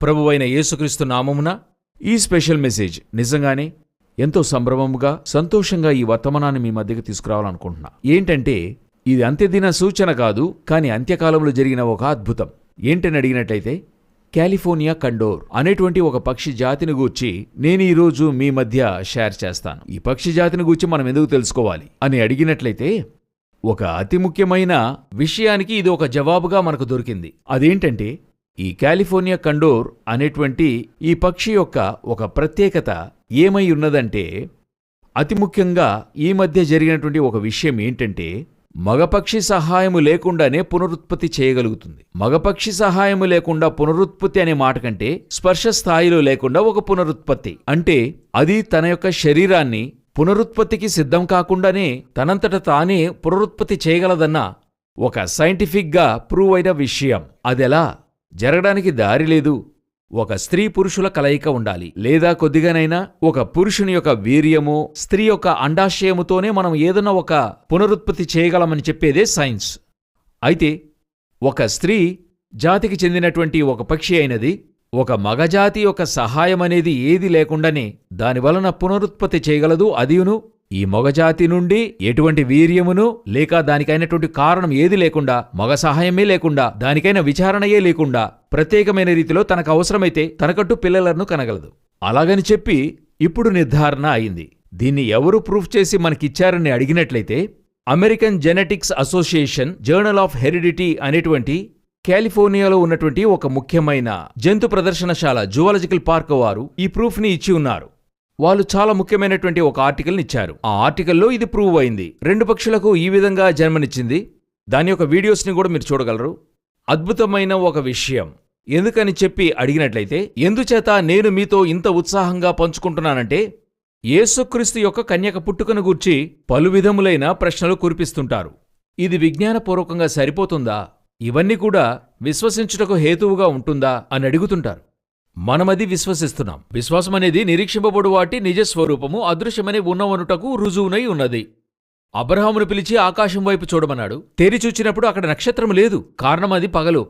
ప్రభువైన యేసుక్రీస్తు నామమున ఈ స్పెషల్ మెసేజ్ నిజంగానే ఎంతో సంభ్రమముగా సంతోషంగా ఈ వర్తమానాన్ని మీ మధ్యకి తీసుకురావాలనుకుంటున్నా. ఏంటంటే ఇది అంత్యదిన సూచన కాదు, కానీ అంత్యకాలంలో జరిగిన ఒక అద్భుతం. ఏంటని అడిగినట్లయితే కాలిఫోర్నియా కండోర్ అనేటువంటి ఒక పక్షి జాతిని గూర్చి నేను ఈరోజు మీ మధ్య షేర్ చేస్తాను. ఈ పక్షి జాతిని గూర్చి మనం ఎందుకు తెలుసుకోవాలి అని అడిగినట్లయితే ఒక అతి ముఖ్యమైన విషయానికి ఇది ఒక జవాబుగా మనకు దొరికింది. అదేంటంటే ఈ కాలిఫోర్నియా కండోర్ అనేటువంటి ఈ పక్షి యొక్క ఒక ప్రత్యేకత ఏమై ఉన్నదంటే, అతి ముఖ్యంగా ఈ మధ్య జరిగినటువంటి ఒక విషయం ఏంటంటే మగపక్షి సహాయము లేకుండానే పునరుత్పత్తి చేయగలుగుతుంది. మగపక్షి సహాయము లేకుండా పునరుత్పత్తి అనే మాట కంటే స్పర్శ స్థాయిలో లేకుండా ఒక పునరుత్పత్తి అంటే అది తన యొక్క శరీరాన్ని పునరుత్పత్తికి సిద్ధం కాకుండానే తనంతట తానే పునరుత్పత్తి చేయగలదన్న ఒక సైంటిఫిక్గా ప్రూవ్ అయిన విషయం. అదెలా జరగడానికి దారి లేదు. ఒక స్త్రీ పురుషుల కలయిక ఉండాలి, లేదా కొద్దిగానైనా ఒక పురుషుని యొక్క వీర్యము స్త్రీ యొక్క అండాశయముతోనే మనం ఏదన్నా ఒక పునరుత్పత్తి చేయగలమని చెప్పేదే సైన్స్. అయితే ఒక స్త్రీ జాతికి చెందినటువంటి ఒక పక్షి అయినది ఒక మగజాతి యొక్క సహాయమనేది ఏది లేకుండానే దానివలన పునరుత్పత్తి చేయగలదు. అదియును ఈ మగజాతి నుండి ఎటువంటి వీర్యమును లేక దానికైనటువంటి కారణం ఏది లేకుండా, మగ సహాయమే లేకుండా, దానికైన విచారణయే లేకుండా ప్రత్యేకమైన రీతిలో తనకు అవసరమైతే తనకంటూ పిల్లలను కనగలదు. అలాగని చెప్పి ఇప్పుడు నిర్ధారణ అయింది. దీన్ని ఎవరు ప్రూఫ్ చేసి మనకిచ్చారని అడిగినట్లయితే American Genetics Association Journal of Heredity అనేటువంటి కాలిఫోర్నియాలో ఉన్నటువంటి ఒక ముఖ్యమైన జంతు ప్రదర్శనశాల జువాలజికల్ పార్క్ వారు ఈ ప్రూఫ్ని ఇచ్చి ఉన్నారు. వాళ్ళు చాలా ముఖ్యమైనటువంటి ఒక ఆర్టికల్ని ఇచ్చారు. ఆ ఆర్టికల్లో ఇది ప్రూవ్ అయింది. 2 పక్షులకు ఈ విధంగా జన్మనిచ్చింది. దాని యొక్క వీడియోస్ని కూడా మీరు చూడగలరు. అద్భుతమైన ఒక విషయం. ఎందుకని చెప్పి అడిగినట్లయితే, ఎందుచేత నేను మీతో ఇంత ఉత్సాహంగా పంచుకుంటున్నానంటే యేసుక్రీస్తు యొక్క కన్యక పుట్టుకను గూర్చి పలు విధములైన ప్రశ్నలు కురిపిస్తుంటారు. ఇది విజ్ఞానపూర్వకంగా సరిపోతుందా? ఇవన్నీ కూడా విశ్వసించుటకు హేతువుగా ఉంటుందా అని అడుగుతుంటారు. మనమది విశ్వసిస్తున్నాం. విశ్వాసమనేది నిరీక్షింపబడు వాటి నిజస్వరూపము అదృశ్యమని ఉన్నవనుటకు రుజువునై ఉన్నది. అబ్రహామును పిలిచి ఆకాశం వైపు చూడమన్నాడు. తెరిచూచినప్పుడు అక్కడ నక్షత్రం లేదు. కారణం అది పగలు,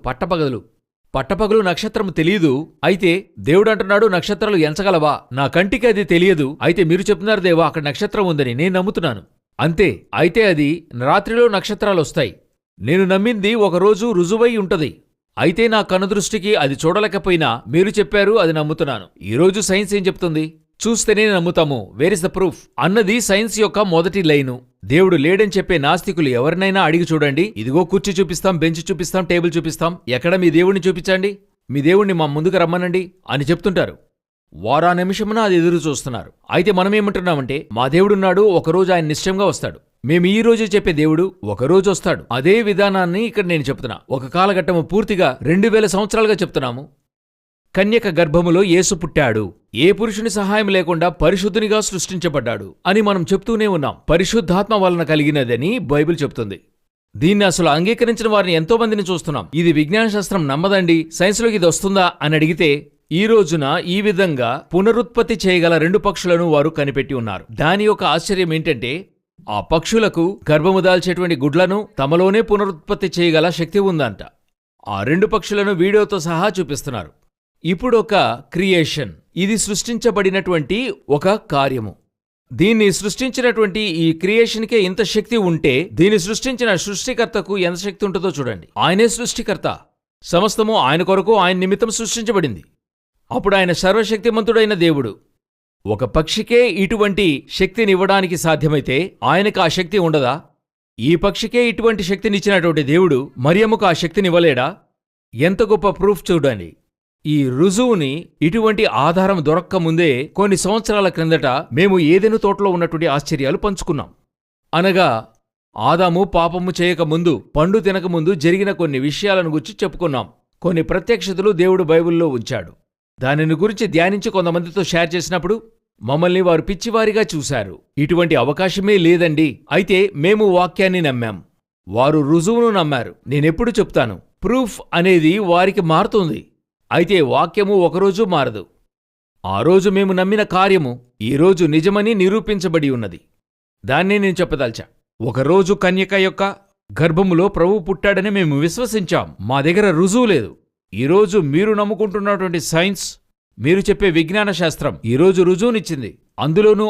పట్టపగలు నక్షత్రం తెలియదు. అయితే దేవుడు అంటున్నాడు, నక్షత్రాలు ఎంచగలవా? నా కంటికి అది తెలియదు. అయితే మీరు చెప్తున్నారు దేవా అక్కడ నక్షత్రం ఉందని. నేను నమ్ముతున్నాను. అంతే. అయితే అది రాత్రిలో నక్షత్రాలొస్తాయి. నేను నమ్మింది ఒకరోజు రుజువై ఉంటది. అయితే నా కనుదృష్టికి అది చూడలేకపోయినా మీరు చెప్పారు, అది నమ్ముతున్నాను. ఈరోజు సైన్స్ ఏం చెప్తుంది? చూస్తేనే నమ్ముతాము. వేర్ ఇస్ ద ప్రూఫ్ అన్నది సైన్స్ యొక్క మొదటి లైను. దేవుడు లేడని చెప్పే నాస్తికులు ఎవరినైనా అడిగి చూడండి. ఇదిగో కుర్చీ చూపిస్తాం, బెంచ్ చూపిస్తాం, టేబుల్ చూపిస్తాం, ఎక్కడ మీ దేవుణ్ణి చూపించండి, మీ దేవుణ్ణి మా ముందుకు రమ్మనండి అని చెప్తుంటారు. వారా నిమిషమున అది ఎదురు చూస్తున్నారు. అయితే మనమేమంటున్నామంటే మా దేవుడున్నాడు, ఒకరోజు ఆయన నిశ్చయంగా వస్తాడు. మేము ఈ రోజు చెప్పే దేవుడు ఒకరోజు వస్తాడు. అదే విధానాన్ని ఇక్కడ నేను చెప్తున్నా. ఒక కాలఘట్టము పూర్తిగా 2000 సంవత్సరాలుగా చెప్తున్నాము. కన్యక గర్భములో యేసు పుట్టాడు, ఏ పురుషుని సహాయం లేకుండా పరిశుద్ధునిగా సృష్టించబడ్డాడు అని మనం చెప్తూనే ఉన్నాం. పరిశుద్ధాత్మ వలన కలిగినదని బైబిల్ చెప్తుంది. దీన్ని అసలు అంగీకరించిన వారిని ఎంతో మందిని చూస్తున్నాం. ఇది విజ్ఞాన శాస్త్రం నమ్మదండి, సైన్స్లోకి ఇది వస్తుందా అని అడిగితే ఈ రోజున ఈ విధంగా పునరుత్పత్తి చేయగల 2 పక్షులను వారు కనిపెట్టి ఉన్నారు. దాని యొక్క ఆశ్చర్యం ఏంటంటే ఆ పక్షులకు గర్భము దాల్చేటువంటి గుడ్లను తమలోనే పునరుత్పత్తి చేయగల శక్తి ఉందంట. ఆ 2 పక్షులను వీడియోతో సహా చూపిస్తున్నారు. ఇప్పుడు ఒక క్రియేషన్, ఇది సృష్టించబడినటువంటి ఒక కార్యము. దీన్ని సృష్టించినటువంటి ఈ క్రియేషన్కే ఇంత శక్తి ఉంటే దీన్ని సృష్టించిన సృష్టికర్తకు ఎంత శక్తి ఉంటుందో చూడండి. ఆయనే సృష్టికర్త. సమస్తము ఆయన కొరకు, ఆయన నిమిత్తం సృష్టించబడింది. అప్పుడు ఆయన సర్వశక్తిమంతుడైన దేవుడు. ఒక పక్షికే ఇటువంటి శక్తినివ్వడానికి సాధ్యమైతే ఆయనకు ఆ శక్తి ఉండదా? ఈ పక్షికే ఇటువంటి శక్తినిచ్చినటువంటి దేవుడు మరియమ్మకు ఆ శక్తినివ్వలేడా? ఎంత గొప్ప ప్రూఫ్ చూడండి. ఈ రుజువుని, ఇటువంటి ఆధారం దొరక్కముందే కొన్ని సంవత్సరాల క్రిందట మేము ఏదెను తోటలో ఉన్నటువంటి ఆశ్చర్యాలు పంచుకున్నాం. అనగా ఆదాము పాపము చేయకముందు, పండు తినకముందు జరిగిన కొన్ని విషయాలను గురించి చెప్పుకున్నాం. కొన్ని ప్రత్యక్షతలు దేవుడు బైబిల్లో ఉంచాడు. దానిని గురించి ధ్యానించి కొంతమందితో షేర్ చేసినప్పుడు మమ్మల్ని వారు పిచ్చివారిగా చూశారు. ఇటువంటి అవకాశమే లేదండి. అయితే మేము వాక్యాన్ని నమ్మాం, వారు రుజువును నమ్మారు. నేనెప్పుడు చెప్తాను, ప్రూఫ్ అనేది వారికి మారుతుంది. అయితే వాక్యము ఒకరోజు మారదు. ఆ రోజు మేము నమ్మిన కార్యము ఈరోజు నిజమని నిరూపించబడి ఉన్నది. దాన్నే నేను చెప్పదల్చా. ఒకరోజు కన్యక యొక్క గర్భములో ప్రభువు పుట్టాడని మేము విశ్వసించాం. మా దగ్గర రుజువు లేదు. ఈరోజు మీరు నమ్ముకుంటున్నటువంటి సైన్స్, మీరు చెప్పే విజ్ఞాన శాస్త్రం ఈరోజు రుజువునిచ్చింది. అందులోనూ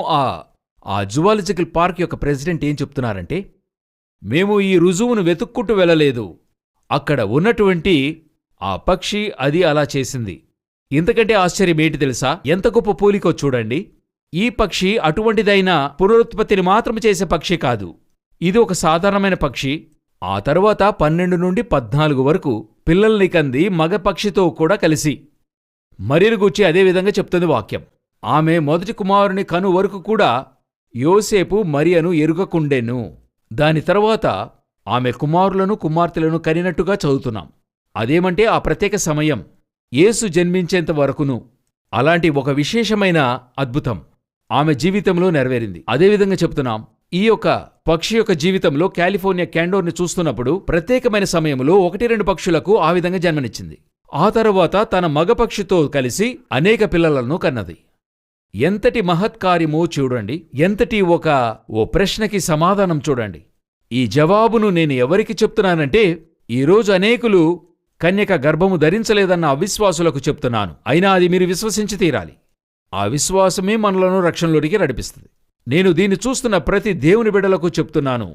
ఆ జువాలజికల్ పార్క్ యొక్క ప్రెసిడెంట్ ఏం చెప్తున్నారంటే, మేము ఈ రుజువును వెతుక్కుంటూ వెళ్ళలేదు, అక్కడ ఉన్నటువంటి ఆ పక్షి అది అలా చేసింది. ఇంతకంటే ఆశ్చర్యమేంటి తెలుసా? ఎంత గొప్ప పోలికో చూడండి. ఈ పక్షి అటువంటిదైనా పునరుత్పత్తిని మాత్రం చేసే పక్షి కాదు. ఇది ఒక సాధారణమైన పక్షి. ఆ తరువాత 12 నుండి 14 వరకు పిల్లల్ని కంది మగ పక్షితో కూడా కలిసి. మరియను గూర్చి అదేవిధంగా చెప్తుంది వాక్యం. ఆమె మొదటి కుమారుని కను వరకు కూడా యోసేపు మరియను ఎరుగకుండెను. దాని తరువాత ఆమె కుమారులను కుమార్తెలను కనినట్టుగా చదువుతున్నాం. అదేమంటే ఆ ప్రత్యేక సమయం యేసు జన్మించేంత వరకును అలాంటి ఒక విశేషమైన అద్భుతం ఆమె జీవితంలో నెరవేరింది. అదేవిధంగా చెప్తున్నాం, ఈ యొక్క పక్షి యొక్క జీవితంలో కాలిఫోర్నియా క్యాండోర్ని చూస్తున్నప్పుడు ప్రత్యేకమైన సమయంలో 1-2 పక్షులకు ఆ విధంగా జన్మనిచ్చింది. ఆ తరువాత తన మగ పక్షితో కలిసి అనేక పిల్లలను కన్నది. ఎంతటి మహత్కార్యమో చూడండి. ఎంతటి ఓ ప్రశ్నకి సమాధానం చూడండి. ఈ జవాబును నేను ఎవరికి చెప్తున్నానంటే, ఈరోజు అనేకులు కన్యక గర్భము ధరించలేదన్న అవిశ్వాసులకు చెప్తున్నాను. అయినా అది మీరు విశ్వసించి తీరాలి. ఆ విశ్వాసమే మనలను రక్షణలోనికి నడిపిస్తుంది. నేను దీన్ని చూస్తున్న ప్రతి దేవుని బిడ్డలకు చెప్తున్నాను,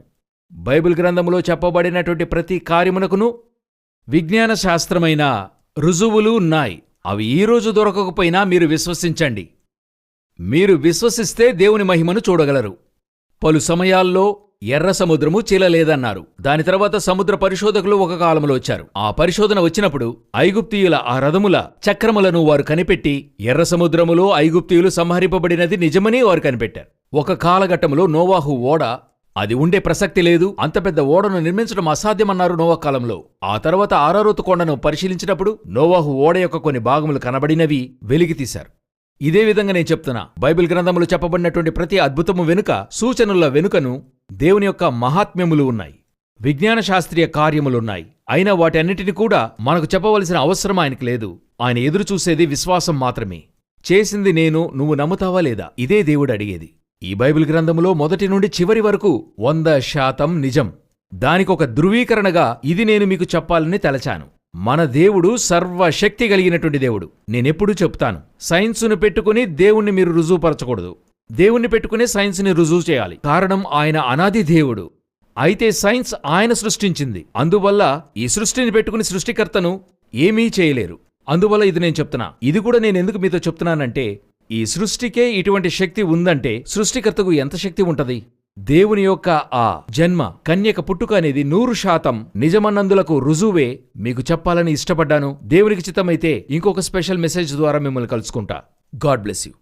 బైబిల్ గ్రంథములో చెప్పబడినటువంటి ప్రతి కార్యమునకును విజ్ఞాన శాస్త్రమైన రుజువులు ఉన్నాయి. అవి ఈరోజు దొరకకపోయినా మీరు విశ్వసించండి. మీరు విశ్వసిస్తే దేవుని మహిమను చూడగలరు. పలు సమయాల్లో ఎర్ర సముద్రము చీలలేదన్నారు. దాని తర్వాత సముద్ర పరిశోధకులు ఒక కాలంలో వచ్చారు. ఆ పరిశోధన వచ్చినప్పుడు ఐగుప్తీయుల ఆ రథముల చక్రములను వారు కనిపెట్టి ఎర్ర సముద్రములో ఐగుప్తీయులు సంహరింపబడినది నిజమని వారు కనిపెట్టారు. ఒక కాలఘట్టములో నోవాహు ఓడ, అది ఉండే ప్రసక్తి లేదు, అంత పెద్ద ఓడను నిర్మించడం అసాధ్యమన్నారు నోవా కాలంలో. ఆ తర్వాత ఆరారోతు కొండను పరిశీలించినప్పుడు నోవాహు ఓడ యొక్క కొన్ని భాగములు కనబడినవి వెలికితీశారు. ఇదే విధంగా నేను చెప్తున్నా, బైబిల్ గ్రంథములు చెప్పబడినటువంటి ప్రతి అద్భుతము వెనుక, సూచనల వెనుకను దేవుని యొక్క మహాత్మ్యములు ఉన్నాయి, విజ్ఞాన శాస్త్రీయ కార్యములున్నాయి. అయినా వాటన్నిటిని కూడా మనకు చెప్పవలసిన అవసరం ఆయనకి లేదు. ఆయన ఎదురుచూసేది విశ్వాసం మాత్రమే. చేసింది నేను, నువ్వు నమ్ముతావా లేదా? ఇదే దేవుడు అడిగేది. ఈ బైబిల్ గ్రంథములో మొదటి నుండి చివరి వరకు 100% నిజం. దానికొక ధృవీకరణగా ఇది నేను మీకు చెప్పాలని తలచాను. మన దేవుడు సర్వశక్తి కలిగినటువంటి దేవుడు. నేనెప్పుడూ చెప్తాను, సైన్సును పెట్టుకుని దేవుణ్ణి మీరు రుజువుపరచకూడదు. దేవుణ్ణి పెట్టుకునే సైన్స్ని రుజువు చేయాలి. కారణం ఆయన అనాది దేవుడు. అయితే సైన్స్ ఆయన సృష్టించింది. అందువల్ల ఈ సృష్టిని పెట్టుకుని సృష్టికర్తను ఏమీ చేయలేరు. అందువల్ల ఇది నేను చెప్తున్నా. ఇది కూడా నేనెందుకు మీతో చెప్తున్నానంటే, ఈ సృష్టికే ఇటువంటి శక్తి ఉందంటే సృష్టికర్తకు ఎంత శక్తి ఉంటది? దేవుని యొక్క ఆ జన్మ, కన్యక పుట్టుక అనేది 100% నిజమన్నందులకు రుజువే మీకు చెప్పాలని ఇష్టపడ్డాను. దేవునికి చిత్తమైతే ఇంకొక స్పెషల్ మెసేజ్ ద్వారా మిమ్మల్ని కలుసుకుంటా. God bless you.